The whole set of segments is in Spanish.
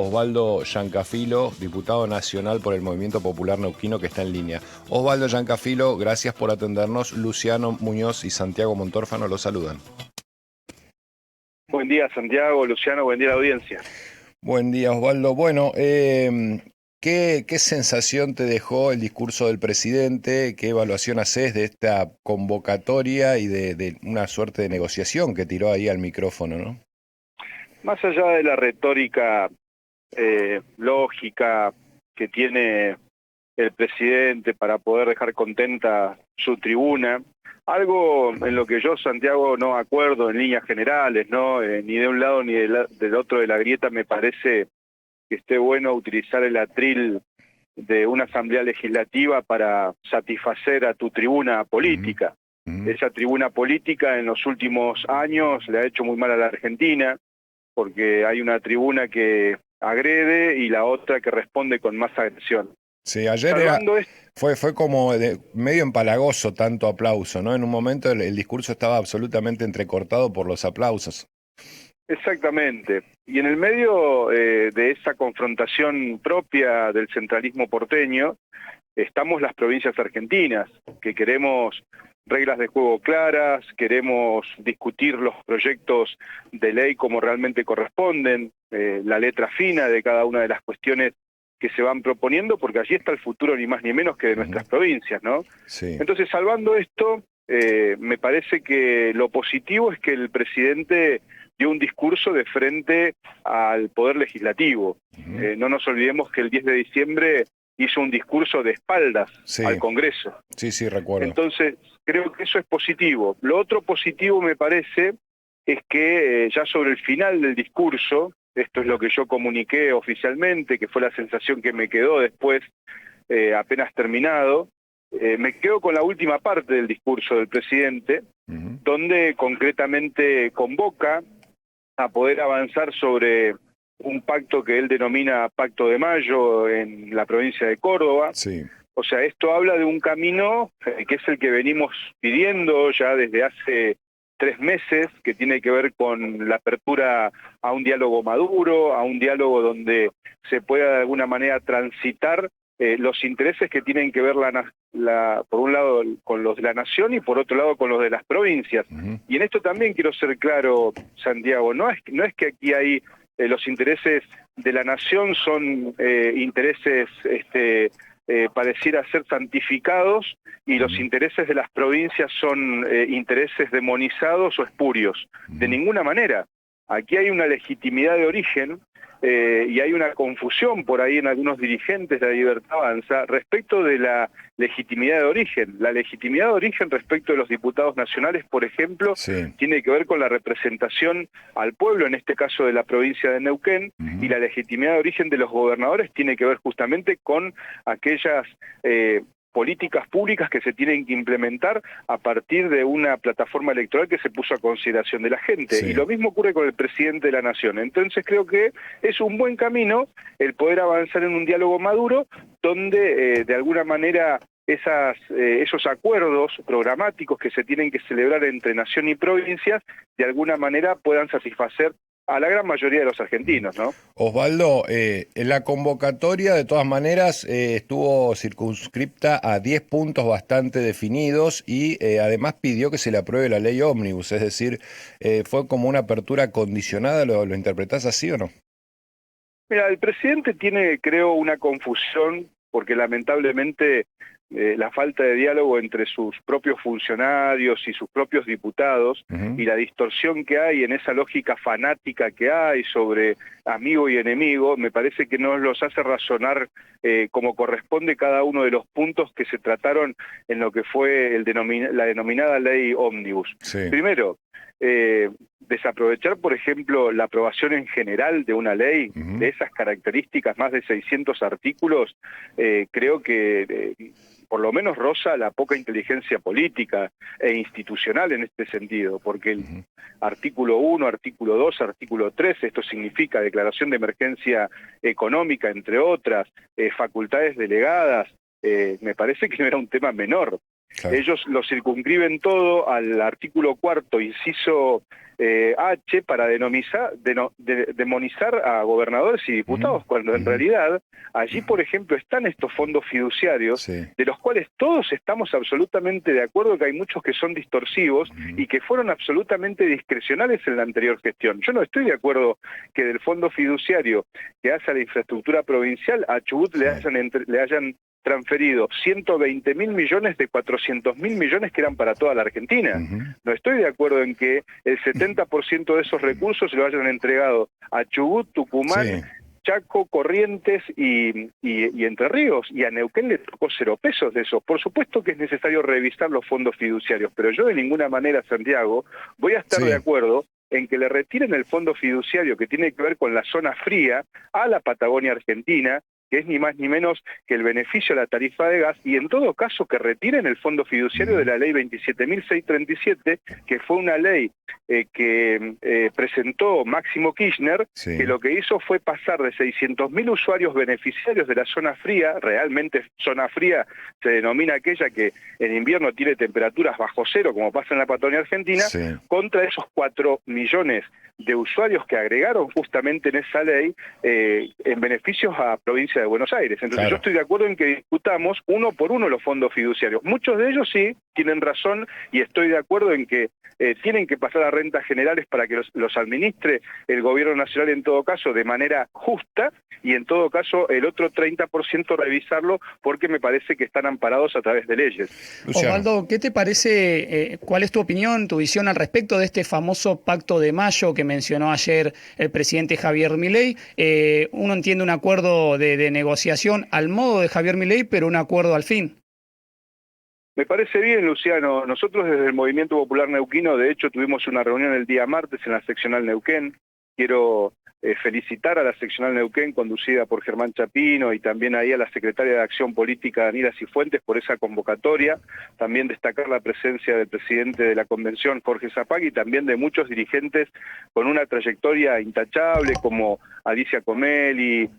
Osvaldo Giancafilo, diputado nacional por el Movimiento Popular Neuquino, que está en línea. Osvaldo Giancafilo, gracias por atendernos. Luciano Muñoz y Santiago Montórfano lo saludan. Buen día, Santiago, Luciano, buen día a la audiencia. Buen día, Osvaldo. Bueno, ¿qué sensación te dejó el discurso del presidente? ¿Qué evaluación haces de esta convocatoria y de una suerte de negociación que tiró ahí al micrófono, ¿no? Más allá de la retórica lógica que tiene el presidente para poder dejar contenta su tribuna, algo en lo que yo, Santiago, no acuerdo en líneas generales, ¿no? Ni de un lado ni del otro de la grieta me parece que esté bueno utilizar el atril de una asamblea legislativa para satisfacer a tu tribuna política. Esa tribuna política en los últimos años le ha hecho muy mal a la Argentina, porque hay una tribuna que agrede y la otra que responde con más agresión. Sí, ayer fue como medio empalagoso tanto aplauso, ¿no? En un momento el discurso estaba absolutamente entrecortado por los aplausos. Exactamente. Y en el medio de esa confrontación propia del centralismo porteño, estamos las provincias argentinas, que queremos reglas de juego claras, queremos discutir los proyectos de ley como realmente corresponden, la letra fina de cada una de las cuestiones que se van proponiendo, porque allí está el futuro ni más ni menos que de nuestras provincias, ¿no? Sí. Entonces, salvando esto, me parece que lo positivo es que el presidente dio un discurso de frente al Poder Legislativo. No nos olvidemos que el 10 de diciembre hizo un discurso de espaldas al Congreso. Sí, recuerdo. Entonces, creo que eso es positivo. Lo otro positivo, me parece, es que ya sobre el final del discurso, esto es lo que yo comuniqué oficialmente, que fue la sensación que me quedó después, apenas terminado, me quedo con la última parte del discurso del presidente, donde concretamente convoca a poder avanzar sobre un pacto que él denomina Pacto de Mayo en la provincia de Córdoba. Sí. O sea, esto habla de un camino que es el que venimos pidiendo ya desde hace 3 meses, que tiene que ver con la apertura a un diálogo maduro, a un diálogo donde se pueda de alguna manera transitar los intereses que tienen que ver por un lado con los de la nación y por otro lado con los de las provincias. Y en esto también quiero ser claro, Santiago, no es que aquí hay los intereses de la nación son intereses pareciera ser santificados y los intereses de las provincias son intereses demonizados o espurios. De ninguna manera. Aquí hay una legitimidad de origen y hay una confusión por ahí en algunos dirigentes de la Libertad Avanza respecto de la legitimidad de origen. La legitimidad de origen respecto de los diputados nacionales, por ejemplo, tiene que ver con la representación al pueblo, en este caso de la provincia de Neuquén, y la legitimidad de origen de los gobernadores tiene que ver justamente con aquellas políticas públicas que se tienen que implementar a partir de una plataforma electoral que se puso a consideración de la gente. Y lo mismo ocurre con el presidente de la Nación. Entonces creo que es un buen camino el poder avanzar en un diálogo maduro donde de alguna manera esos acuerdos programáticos que se tienen que celebrar entre nación y provincias de alguna manera puedan satisfacer a la gran mayoría de los argentinos, ¿no? Osvaldo, en la convocatoria de todas maneras estuvo circunscripta a 10 puntos bastante definidos y además pidió que se le apruebe la ley ómnibus, es decir, fue como una apertura condicionada, ¿lo interpretás así o no? Mira, el presidente tiene, creo, una confusión porque lamentablemente la falta de diálogo entre sus propios funcionarios y sus propios diputados y la distorsión que hay en esa lógica fanática que hay sobre amigo y enemigo, me parece que no los hace razonar como corresponde cada uno de los puntos que se trataron en lo que fue la denominada ley ómnibus. Primero, desaprovechar, por ejemplo, la aprobación en general de una ley de esas características, más de 600 artículos, creo que por lo menos roza la poca inteligencia política e institucional en este sentido, porque el artículo 1, artículo 2, artículo 3, esto significa declaración de emergencia económica, entre otras, facultades delegadas, me parece que no era un tema menor. Claro. Ellos lo circunscriben todo al artículo 4, inciso H, para demonizar a gobernadores y diputados, cuando en realidad allí, por ejemplo, están estos fondos fiduciarios, Sí. de los cuales todos estamos absolutamente de acuerdo que hay muchos que son distorsivos y que fueron absolutamente discrecionales en la anterior gestión. Yo no estoy de acuerdo que del fondo fiduciario que hace a la infraestructura provincial a Chubut le hayan transferido 120.000 millones de 400.000 millones que eran para toda la Argentina. No estoy de acuerdo en que el 70% de esos recursos se lo hayan entregado a Chubut, Tucumán, Sí. Chaco, Corrientes y Entre Ríos, y a Neuquén le tocó 0 pesos de eso. Por supuesto que es necesario revisar los fondos fiduciarios, pero yo de ninguna manera, Santiago, voy a estar Sí. de acuerdo en que le retiren el fondo fiduciario que tiene que ver con la zona fría a la Patagonia Argentina, que es ni más ni menos que el beneficio a la tarifa de gas, y en todo caso que retiren el fondo fiduciario de la ley 27.637, que fue una ley que presentó Máximo Kirchner, Sí. que lo que hizo fue pasar de 600.000 usuarios beneficiarios de la zona fría, realmente zona fría se denomina aquella que en invierno tiene temperaturas bajo cero, como pasa en la Patagonia Argentina, Sí. contra esos 4 millones de usuarios que agregaron justamente en esa ley en beneficios a provincia de Buenos Aires. Entonces Claro. yo estoy de acuerdo en que discutamos uno por uno los fondos fiduciarios. Muchos de ellos sí tienen razón y estoy de acuerdo en que tienen que pasar a rentas generales para que los administre el gobierno nacional en todo caso de manera justa, y en todo caso el otro 30% revisarlo porque me parece que están amparados a través de leyes. Luciano. Osvaldo, ¿qué te parece, cuál es tu opinión, tu visión al respecto de este famoso pacto de mayo que mencionó ayer el presidente Javier Milei? Uno entiende un acuerdo de negociación al modo de Javier Milei, pero un acuerdo al fin. Me parece bien, Luciano. Nosotros desde el Movimiento Popular Neuquino, de hecho, tuvimos una reunión el día martes en la seccional Neuquén. Quiero felicitar a la seccional Neuquén, conducida por Germán Chapino, y también ahí a la secretaria de Acción Política, Daniela Cifuentes, por esa convocatoria. También destacar la presencia del presidente de la Convención, Jorge Zapag, y también de muchos dirigentes con una trayectoria intachable, como Alicia Comelli,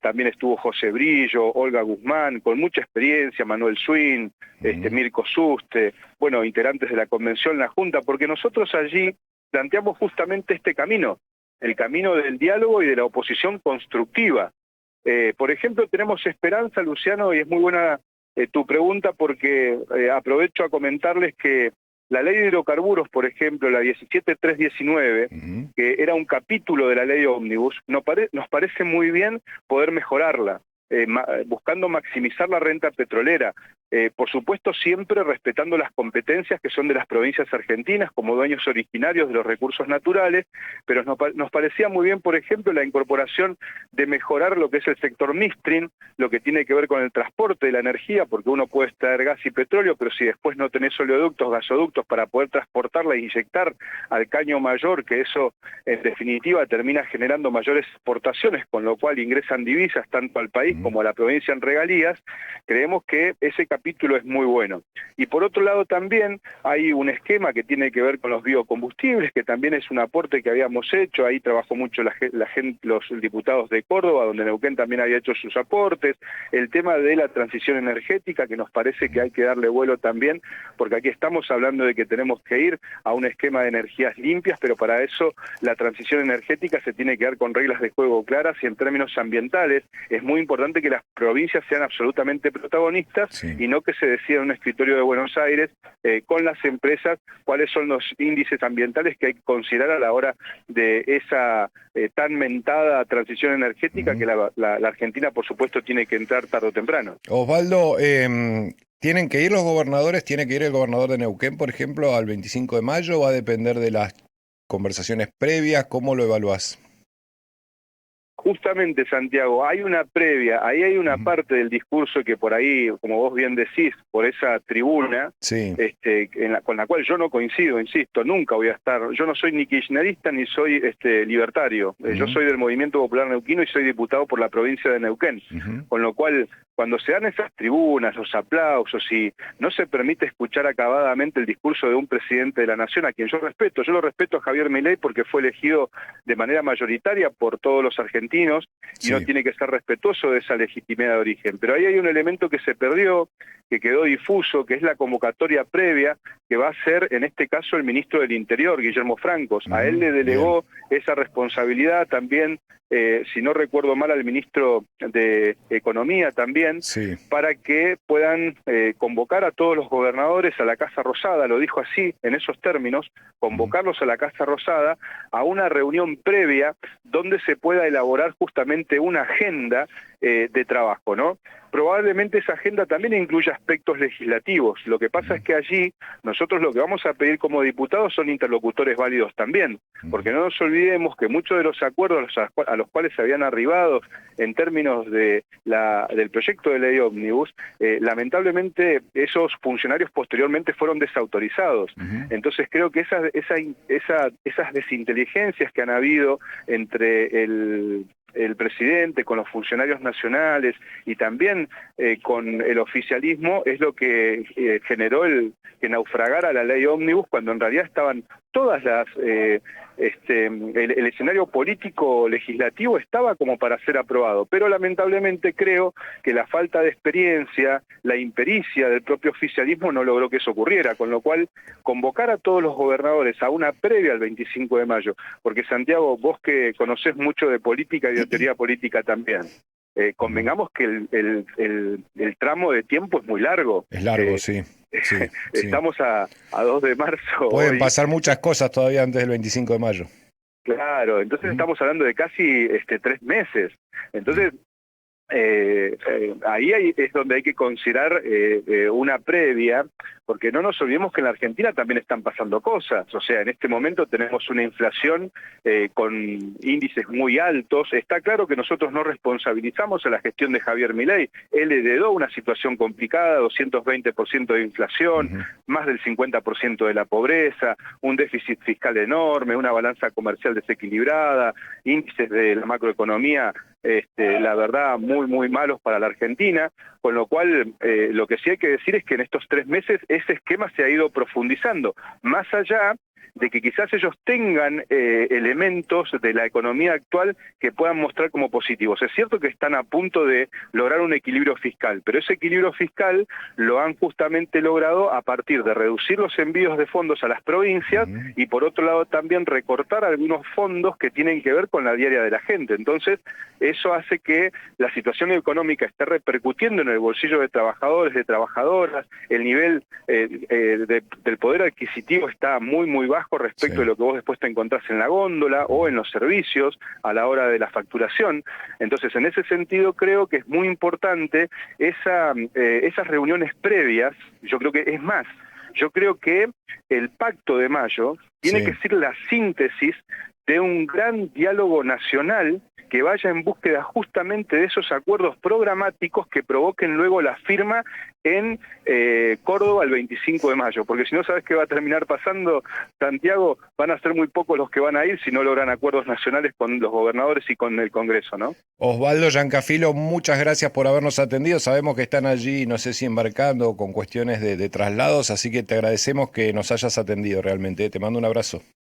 también estuvo José Brillo, Olga Guzmán, con mucha experiencia, Manuel Swin, Mirko Suste, bueno, integrantes de la Convención, la Junta, porque nosotros allí planteamos justamente este camino, el camino del diálogo y de la oposición constructiva. Por ejemplo, tenemos esperanza, Luciano, y es muy buena tu pregunta porque aprovecho a comentarles que la ley de hidrocarburos, por ejemplo, la 17319, que era un capítulo de la ley ómnibus, nos parece muy bien poder mejorarla, buscando maximizar la renta petrolera. Por supuesto, siempre respetando las competencias que son de las provincias argentinas como dueños originarios de los recursos naturales, pero nos parecía muy bien, por ejemplo, la incorporación de mejorar lo que es el sector midstream, lo que tiene que ver con el transporte de la energía, porque uno puede extraer gas y petróleo, pero si después no tenés oleoductos, gasoductos para poder transportarla e inyectar al caño mayor, que eso en definitiva termina generando mayores exportaciones, con lo cual ingresan divisas tanto al país como a la provincia en regalías, creemos que ese capítulo es muy bueno. Y por otro lado también hay un esquema que tiene que ver con los biocombustibles, que también es un aporte que habíamos hecho. Ahí trabajó mucho la gente, los diputados de Córdoba, donde Neuquén también había hecho sus aportes. El tema de la transición energética, que nos parece que hay que darle vuelo también, porque aquí estamos hablando de que tenemos que ir a un esquema de energías limpias, pero para eso la transición energética se tiene que dar con reglas de juego claras, y en términos ambientales es muy importante que las provincias sean absolutamente protagonistas, Sí. y no que se decida en un escritorio de Buenos Aires con las empresas cuáles son los índices ambientales que hay que considerar a la hora de esa tan mentada transición energética que la Argentina, por supuesto, tiene que entrar tarde o temprano. Osvaldo, ¿tienen que ir los gobernadores? ¿Tiene que ir el gobernador de Neuquén, por ejemplo, al 25 de mayo? ¿Va a depender de las conversaciones previas? ¿Cómo lo evaluás? Justamente, Santiago, hay una previa, ahí hay una parte del discurso que por ahí, como vos bien decís, por esa tribuna, Sí. con la cual yo no coincido, insisto, nunca voy a estar, yo no soy ni kirchnerista ni soy libertario, yo soy del Movimiento Popular Neuquino y soy diputado por la provincia de Neuquén, con lo cual cuando se dan esas tribunas, los aplausos, y no se permite escuchar acabadamente el discurso de un presidente de la nación, a quien yo lo respeto a Javier Milei porque fue elegido de manera mayoritaria por todos los argentinos argentinos y uno tiene que ser respetuoso de esa legitimidad de origen. Pero ahí hay un elemento que se perdió, que quedó difuso, que es la convocatoria previa, que va a ser, en este caso, el ministro del Interior, Guillermo Francos. A él le delegó esa responsabilidad también, si no recuerdo mal, al ministro de Economía también, para que puedan convocar a todos los gobernadores a la Casa Rosada, lo dijo así, en esos términos, convocarlos a la Casa Rosada a una reunión previa donde se pueda elaborar justamente una agenda de trabajo, ¿no? Probablemente esa agenda también incluya aspectos legislativos. Lo que pasa es que allí nosotros lo que vamos a pedir como diputados son interlocutores válidos también, porque no nos olvidemos que muchos de los acuerdos a los cuales se habían arribado en términos de del proyecto de ley ómnibus, lamentablemente esos funcionarios posteriormente fueron desautorizados. Entonces creo que esas desinteligencias que han habido entre el presidente, con los funcionarios nacionales y también con el oficialismo, es lo que generó que naufragara la ley ómnibus, cuando en realidad estaban todas las... el escenario político legislativo estaba como para ser aprobado, pero lamentablemente creo que la falta de experiencia, la impericia del propio oficialismo no logró que eso ocurriera, con lo cual convocar a todos los gobernadores a una previa al 25 de mayo, porque Santiago, vos que conocés mucho de política y de teoría política también, convengamos que el tramo de tiempo es muy largo. Es largo, sí. Estamos a 2 de marzo. Pueden pasar muchas cosas todavía antes del 25 de mayo. Claro, entonces estamos hablando de casi 3 meses. Entonces, ahí es donde hay que considerar una previa, porque no nos olvidemos que en la Argentina también están pasando cosas. O sea, en este momento tenemos una inflación con índices muy altos. Está claro que nosotros no responsabilizamos a la gestión de Javier Milei. Él heredó una situación complicada, 220% de inflación, más del 50% de la pobreza, un déficit fiscal enorme, una balanza comercial desequilibrada, índices de la macroeconomía, la verdad, muy malos para la Argentina, con lo cual lo que sí hay que decir es que en estos 3 meses ese esquema se ha ido profundizando, más allá de que quizás ellos tengan elementos de la economía actual que puedan mostrar como positivos. Es cierto que están a punto de lograr un equilibrio fiscal, pero ese equilibrio fiscal lo han justamente logrado a partir de reducir los envíos de fondos a las provincias y por otro lado también recortar algunos fondos que tienen que ver con la diaria de la gente. Entonces, eso hace que la situación económica esté repercutiendo en el bolsillo de trabajadores, de trabajadoras, el nivel del poder adquisitivo está muy bajo respecto de lo que vos después te encontrás en la góndola o en los servicios a la hora de la facturación. Entonces, en ese sentido creo que es muy importante esas reuniones previas. Yo creo que es más, yo creo que el Pacto de Mayo tiene que ser la síntesis de un gran diálogo nacional que vaya en búsqueda justamente de esos acuerdos programáticos que provoquen luego la firma en Córdoba el 25 de mayo, porque si no, ¿sabes qué va a terminar pasando, Santiago? Van a ser muy pocos los que van a ir si no logran acuerdos nacionales con los gobernadores y con el Congreso, ¿no? Osvaldo Giancafilo, muchas gracias por habernos atendido. Sabemos que están allí, no sé si embarcando con cuestiones de traslados, así que te agradecemos que nos hayas atendido realmente. Te mando un abrazo.